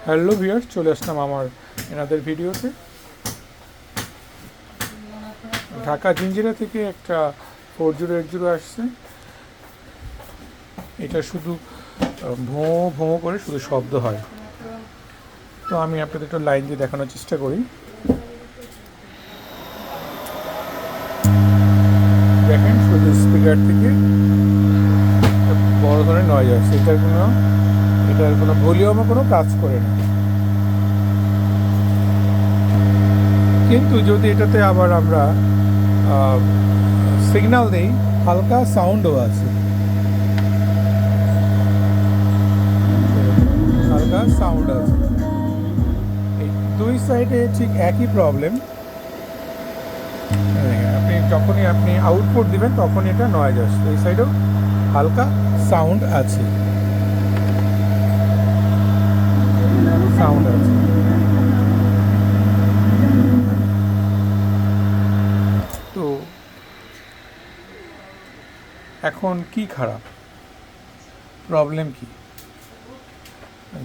Hello viewers, চলে আসলাম আমার এনাদের ভিডিওতে। ঢাকা জিঞ্জিরা থেকে একটা 4080 আসছে। এটা শুধু ভোঁ ভোঁ করে শুধু শব্দ হয়। তো আমি আপনাদের একটু লাইন দিয়ে দেখানোর চেষ্টা করি। দেখেন, শুধু স্পিকার থেকে বড় ধরনের নয়েজ আসছে। এটার কোনো ভলিউমও কোনো কাজ করে না। কিন্তু যদি এটাতে আবার আমরা সিগন্যাল দেই, হালকা সাউন্ডও আছে, হালকা সাউন্ড আছে। এই দুই সাইডে ঠিক একই প্রবলেম। যখনই আপনি আউটপুট দিবেন তখন এটা নয়েজ আসছে। এই সাইডেও হালকা সাউন্ড আছে, সাউন্ড আছে। তো এখন কি খারাপ, প্রবলেম কি?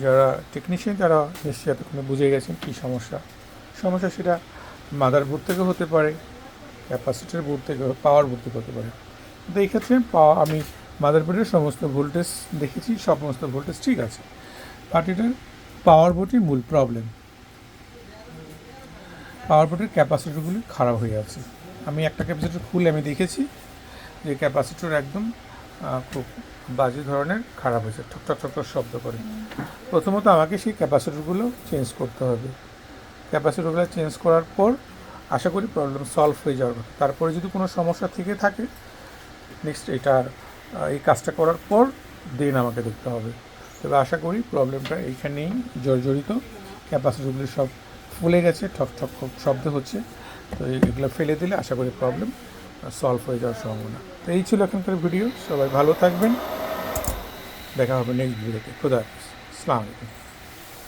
যারা টেকনিশিয়ান তারা নিশ্চয়ই এতক্ষণে বুঝে গেছেন কী সমস্যা। সেটা মাদারবোর্ড থেকে হতে পারে, ক্যাপাসিটার বোর্ড থেকে, পাওয়ার বোর্ড থেকে হতে পারে। কিন্তু এই ক্ষেত্রে আমি মাদারবোর্ডের সমস্ত ভোল্টেজ দেখেছি, সমস্ত ভোল্টেজ ঠিক আছে, বাট এটার পাওয়ার বোর্ডই মূল প্রবলেম। পাওয়ার বোর্ডের ক্যাপাসিটরগুলি খারাপ হয়ে আছে। আমি একটা ক্যাপাসিটর খুলে আমি দেখেছি যে ক্যাপাসিটর একদম খুব বাজে ধরনের খারাপ হয়েছে, ঠকঠক ঠকঠক শব্দ করে। প্রথমত আমাকে সেই ক্যাপাসিটরগুলো চেঞ্জ করতে হবে। ক্যাপাসিটরগুলো চেঞ্জ করার পর আশা করি প্রবলেম সলভ হয়ে যাওয়ার কথা। তারপরে যদি কোনো সমস্যা থেকে থাকে, নেক্সট এই কাজটা করার পর দেন আমাকে দেখতে হবে। তবে আশা করি প্রবলেমটা এইখানেই জর্জরিত। ক্যাপাসিটরগুলি সব ফুলে গেছে, ঠক ঠক শব্দ হচ্ছে। তো এগুলো ফেলে দিলে আশা করি প্রবলেম সলভ হয়ে যাওয়ার সম্ভাবনা। তো এই ছিল এখনকার ভিডিও। সবাই ভালো থাকবেন, দেখা হবে নেক্সট ভিডিওতে। খুদা হাফেজ, আসসালামু আলাইকুম।